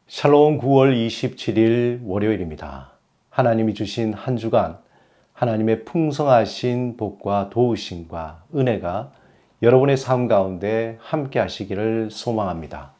샬롬 9월 27일 월요일입니다. 하나님이 주신 한 주간 하나님의 풍성하신 복과 도우심과 은혜가 여러분의 삶 가운데 함께 하시기를 소망합니다.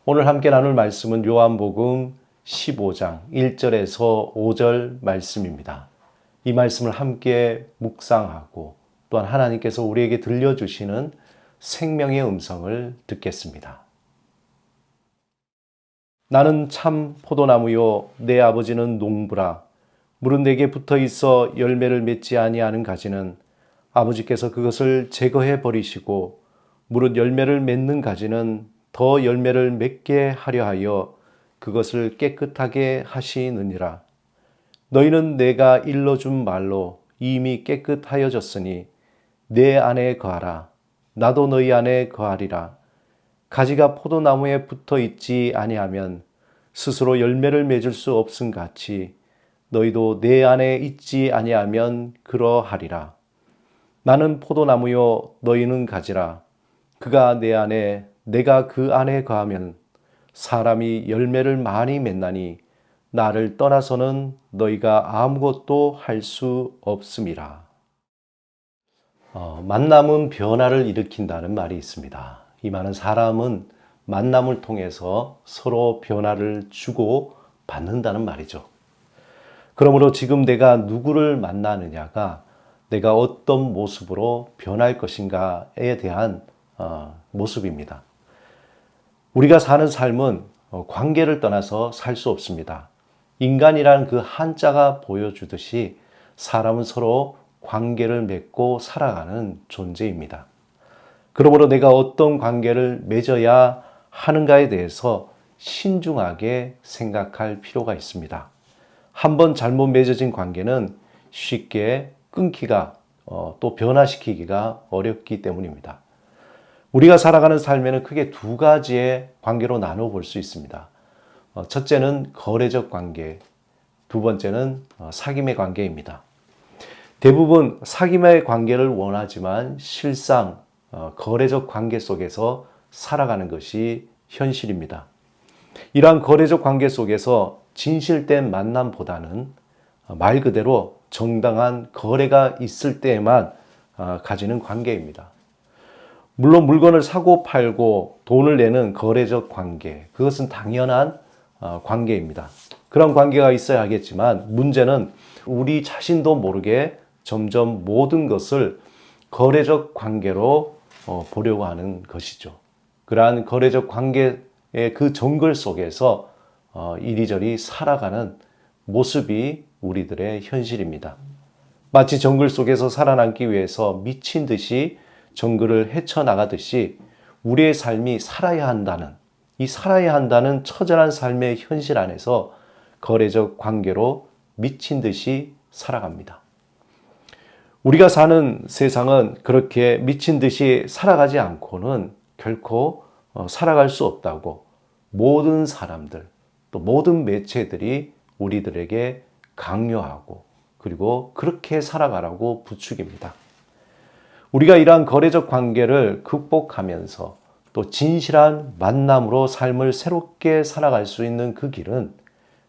오늘 함께 나눌 말씀은 요한복음 15장 1절에서 5절 말씀입니다. 이 말씀을 함께 묵상하고 또한 하나님께서 우리에게 들려주시는 생명의 음성을 듣겠습니다. 나는 참 포도나무요 내 아버지는 농부라. 물은 내게 붙어 있어 열매를 맺지 아니하는 가지는 아버지께서 그것을 제거해 버리시고 무릇 열매를 맺는 가지는 더 열매를 맺게 하려 하여 그것을 깨끗하게 하시느니라. 너희는 내가 일러준 말로 이미 깨끗하여졌으니 내 안에 거하라. 나도 너희 안에 거하리라. 가지가 포도나무에 붙어 있지 아니하면 스스로 열매를 맺을 수 없음 같이 너희도 내 안에 있지 아니하면 그러하리라. 나는 포도나무요 너희는 가지라. 그가 내 안에 내가 그 안에 거하면 사람이 열매를 많이 맺나니 나를 떠나서는 너희가 아무것도 할 수 없음이라. 만남은 변화를 일으킨다는 말이 있습니다. 이 많은 사람은 만남을 통해서 서로 변화를 주고 받는다는 말이죠. 그러므로 지금 내가 누구를 만나느냐가 내가 어떤 모습으로 변할 것인가에 대한 모습입니다. 우리가 사는 삶은 관계를 떠나서 살 수 없습니다. 인간이라는 그 한자가 보여주듯이 사람은 서로 관계를 맺고 살아가는 존재입니다. 그러므로 내가 어떤 관계를 맺어야 하는가에 대해서 신중하게 생각할 필요가 있습니다. 한번 잘못 맺어진 관계는 쉽게 끊기가 또 변화시키기가 어렵기 때문입니다. 우리가 살아가는 삶에는 크게 두 가지의 관계로 나눠 볼 수 있습니다. 첫째는 거래적 관계, 두 번째는 사귐의 관계입니다. 대부분 사귐의 관계를 원하지만 실상 거래적 관계 속에서 살아가는 것이 현실입니다. 이러한 거래적 관계 속에서 진실된 만남보다는 말 그대로 정당한 거래가 있을 때에만 가지는 관계입니다. 물론 물건을 사고 팔고 돈을 내는 거래적 관계, 그것은 당연한 관계입니다. 그런 관계가 있어야 하겠지만 문제는 우리 자신도 모르게 점점 모든 것을 거래적 관계로 보려고 하는 것이죠. 그러한 거래적 관계의 그 정글 속에서 이리저리 살아가는 모습이 우리들의 현실입니다. 마치 정글 속에서 살아남기 위해서 미친 듯이 정글을 헤쳐나가듯이 우리의 삶이 살아야 한다는 처절한 삶의 현실 안에서 거래적 관계로 미친 듯이 살아갑니다. 우리가 사는 세상은 그렇게 미친 듯이 살아가지 않고는 결코 살아갈 수 없다고 모든 사람들, 또 모든 매체들이 우리들에게 강요하고 그리고 그렇게 살아가라고 부추깁니다. 우리가 이러한 거래적 관계를 극복하면서 또 진실한 만남으로 삶을 새롭게 살아갈 수 있는 그 길은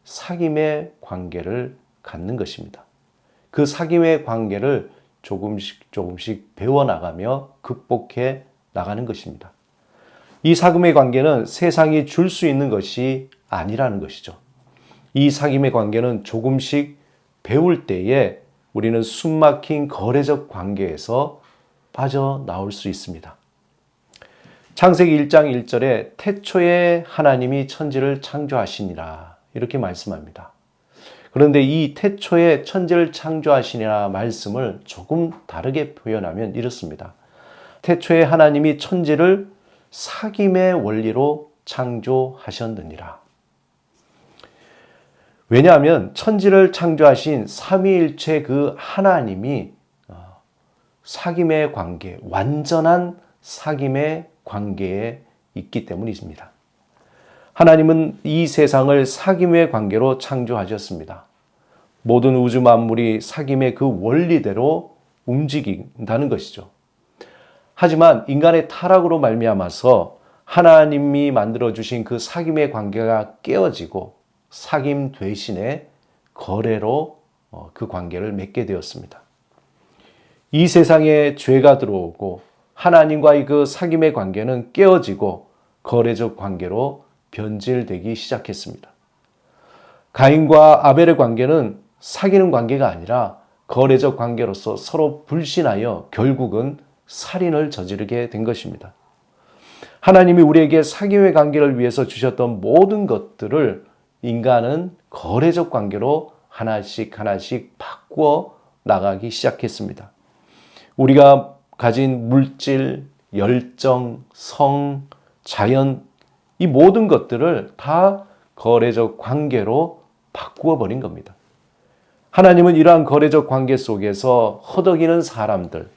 사귐의 관계를 갖는 것입니다. 그 사귐의 관계를 조금씩 배워나가며 극복해 나가는 것입니다. 이 사귐의 관계는 세상이 줄 수 있는 것이 아니라는 것이죠. 이 사귐의 관계는 조금씩 배울 때에 우리는 숨막힌 거래적 관계에서 빠져나올 수 있습니다. 창세기 1장 1절에 태초에 하나님이 천지를 창조하시니라 이렇게 말씀합니다. 그런데 이 태초에 천지를 창조하시니라 말씀을 조금 다르게 표현하면 이렇습니다. 태초에 하나님이 천지를 사귐의 원리로 창조하셨느니라. 왜냐하면 천지를 창조하신 삼위일체 그 하나님이 사귐의 관계, 완전한 사귐의 관계에 있기 때문입니다. 하나님은 이 세상을 사귐의 관계로 창조하셨습니다. 모든 우주 만물이 사귐의 그 원리대로 움직인다는 것이죠. 하지만 인간의 타락으로 말미암아서 하나님이 만들어주신 그 사귐의 관계가 깨어지고 사귐 대신에 거래로 그 관계를 맺게 되었습니다. 이 세상에 죄가 들어오고 하나님과의 그 사귐의 관계는 깨어지고 거래적 관계로 변질되기 시작했습니다. 가인과 아벨의 관계는 사귀는 관계가 아니라 거래적 관계로서 서로 불신하여 결국은 살인을 저지르게 된 것입니다. 하나님이 우리에게 사귐의 관계를 위해서 주셨던 모든 것들을 인간은 거래적 관계로 하나씩 바꾸어 나가기 시작했습니다. 우리가 가진 물질, 열정, 성, 자연, 이 모든 것들을 다 거래적 관계로 바꾸어 버린 겁니다. 하나님은 이러한 거래적 관계 속에서 허덕이는 사람들,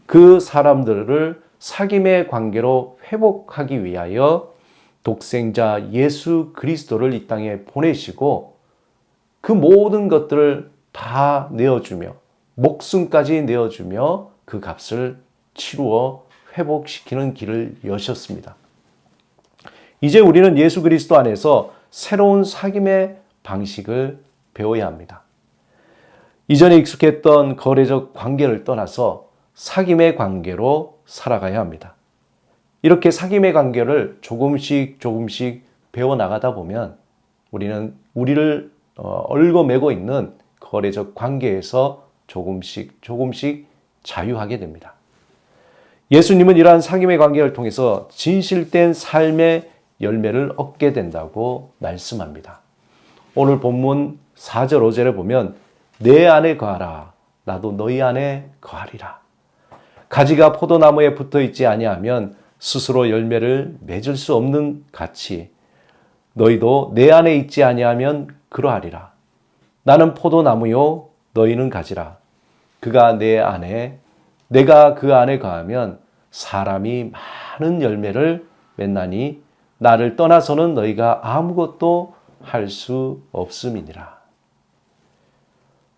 그 사람들을 사귐의 관계로 회복하기 위하여 독생자 예수 그리스도를 이 땅에 보내시고 그 모든 것들을 다 내어주며 목숨까지 내어주며 그 값을 치루어 회복시키는 길을 여셨습니다. 이제 우리는 예수 그리스도 안에서 새로운 사귐의 방식을 배워야 합니다. 이전에 익숙했던 거래적 관계를 떠나서 사귐의 관계로 살아가야 합니다. 이렇게 사귐의 관계를 조금씩 배워나가다 보면 우리는 우리를 얽어매고 있는 거래적 관계에서 조금씩 자유하게 됩니다. 예수님은 이러한 사귐의 관계를 통해서 진실된 삶의 열매를 얻게 된다고 말씀합니다. 오늘 본문 4절 5절에 보면 내 안에 거하라 나도 너희 안에 거하리라. 가지가 포도나무에 붙어 있지 아니하면 스스로 열매를 맺을 수 없는 같이 너희도 내 안에 있지 아니하면 그러하리라. 나는 포도나무요 너희는 가지라. 그가 내 안에 내가 그 안에 거하면 사람이 많은 열매를 맺나니 나를 떠나서는 너희가 아무것도 할 수 없음이니라.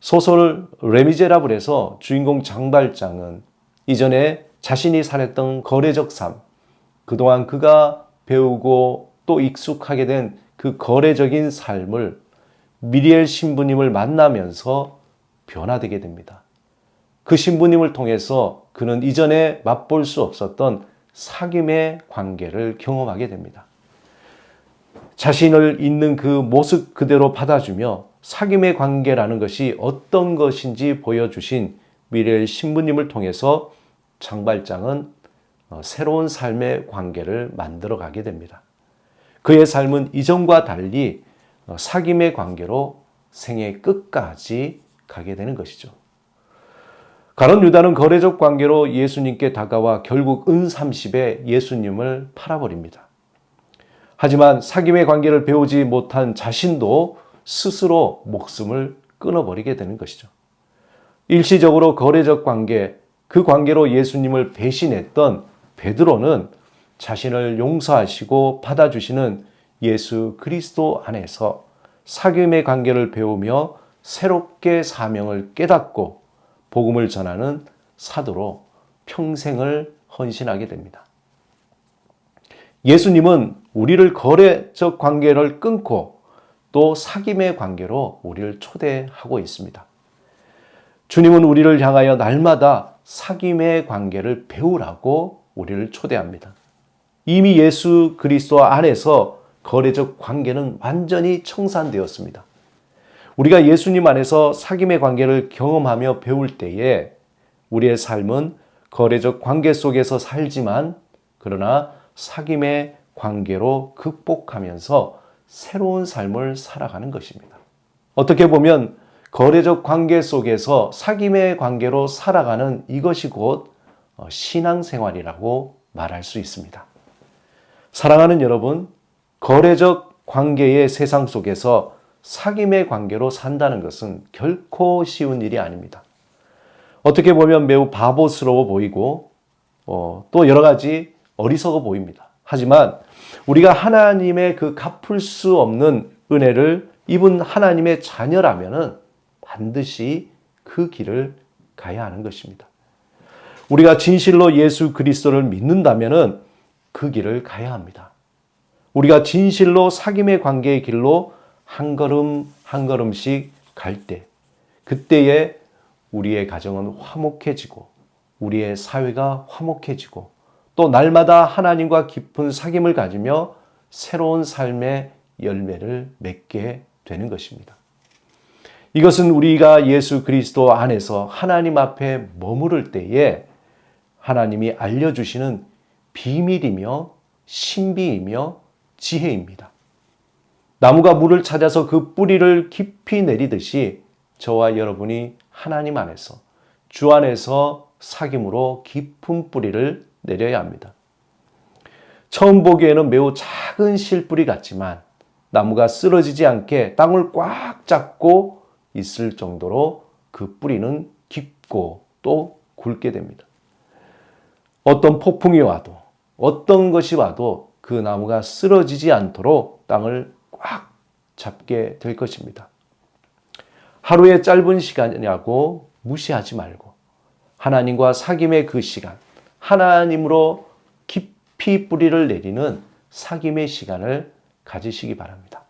소설 레미제라블에서 주인공 장발장은 이전에 자신이 살았던 거래적 삶, 그동안 그가 배우고 또 익숙하게 된 그 거래적인 삶을 미리엘 신부님을 만나면서 변화되게 됩니다. 그 신부님을 통해서 그는 이전에 맛볼 수 없었던 사귐의 관계를 경험하게 됩니다. 자신을 있는 그 모습 그대로 받아주며 사귐의 관계라는 것이 어떤 것인지 보여주신 미리엘 신부님을 통해서 장발장은 새로운 삶의 관계를 만들어가게 됩니다. 그의 삶은 이전과 달리 사귐의 관계로 생애 끝까지 가게 되는 것이죠. 가룟 유다는 거래적 관계로 예수님께 다가와 결국 은30에 예수님을 팔아버립니다. 하지만 사귐의 관계를 배우지 못한 자신도 스스로 목숨을 끊어버리게 되는 것이죠. 일시적으로 거래적 관계, 그 관계로 예수님을 배신했던 베드로는 자신을 용서하시고 받아주시는 예수 그리스도 안에서 사귐의 관계를 배우며 새롭게 사명을 깨닫고 복음을 전하는 사도로 평생을 헌신하게 됩니다. 예수님은 우리를 거래적 관계를 끊고 또 사귐의 관계로 우리를 초대하고 있습니다. 주님은 우리를 향하여 날마다 사귐의 관계를 배우라고 우리를 초대합니다. 이미 예수 그리스도 안에서 거래적 관계는 완전히 청산되었습니다. 우리가 예수님 안에서 사귐의 관계를 경험하며 배울 때에 우리의 삶은 거래적 관계 속에서 살지만 그러나 사귐의 관계로 극복하면서 새로운 삶을 살아가는 것입니다. 어떻게 보면 거래적 관계 속에서 사귐의 관계로 살아가는 이것이 곧 신앙생활이라고 말할 수 있습니다. 사랑하는 여러분, 거래적 관계의 세상 속에서 사귐의 관계로 산다는 것은 결코 쉬운 일이 아닙니다. 어떻게 보면 매우 바보스러워 보이고 또 여러 가지 어리석어 보입니다. 하지만 우리가 하나님의 그 갚을 수 없는 은혜를 입은 하나님의 자녀라면은 반드시 그 길을 가야 하는 것입니다. 우리가 진실로 예수 그리스도를 믿는다면은 그 길을 가야 합니다. 우리가 진실로 사귐의 관계의 길로 한 걸음 한 걸음씩 갈 때, 그때에 우리의 가정은 화목해지고 우리의 사회가 화목해지고 또 날마다 하나님과 깊은 사귐을 가지며 새로운 삶의 열매를 맺게 되는 것입니다. 이것은 우리가 예수 그리스도 안에서 하나님 앞에 머무를 때에 하나님이 알려주시는 비밀이며 신비이며 지혜입니다. 나무가 물을 찾아서 그 뿌리를 깊이 내리듯이 저와 여러분이 하나님 안에서, 주 안에서 사귐으로 깊은 뿌리를 내려야 합니다. 처음 보기에는 매우 작은 실뿌리 같지만 나무가 쓰러지지 않게 땅을 꽉 잡고 있을 정도로 그 뿌리는 깊고 또 굵게 됩니다. 어떤 폭풍이 와도 어떤 것이 와도 그 나무가 쓰러지지 않도록 땅을 꽉 잡게 될 것입니다. 하루의 짧은 시간이라고 무시하지 말고 하나님과 사귐의 그 시간, 하나님으로 깊이 뿌리를 내리는 사귐의 시간을 가지시기 바랍니다.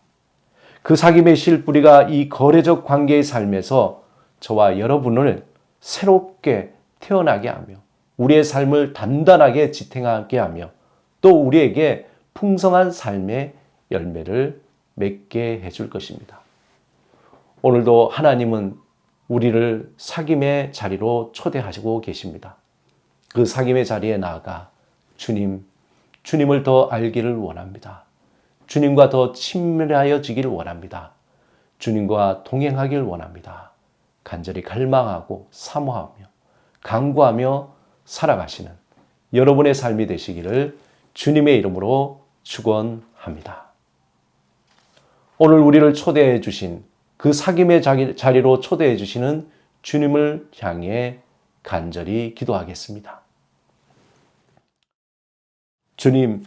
그 사귐의 실뿌리가 이 거래적 관계의 삶에서 저와 여러분을 새롭게 태어나게 하며 우리의 삶을 단단하게 지탱하게 하며 또 우리에게 풍성한 삶의 열매를 맺게 해줄 것입니다. 오늘도 하나님은 우리를 사귐의 자리로 초대하시고 계십니다. 그 사귐의 자리에 나아가 주님을 더 알기를 원합니다. 주님과 더 친밀하여지기를 원합니다. 주님과 동행하기를 원합니다. 간절히 갈망하고 사모하며 간구하며 살아가시는 여러분의 삶이 되시기를 주님의 이름으로 축원합니다. 오늘 우리를 초대해 주신 그 사귐의 자리로 초대해 주시는 주님을 향해 간절히 기도하겠습니다. 주님,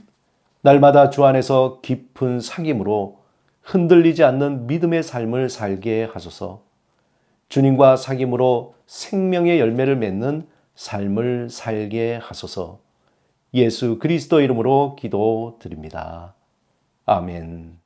날마다 주 안에서 깊은 사귐으로 흔들리지 않는 믿음의 삶을 살게 하소서. 주님과 사귐으로 생명의 열매를 맺는 삶을 살게 하소서. 예수 그리스도 이름으로 기도드립니다. 아멘.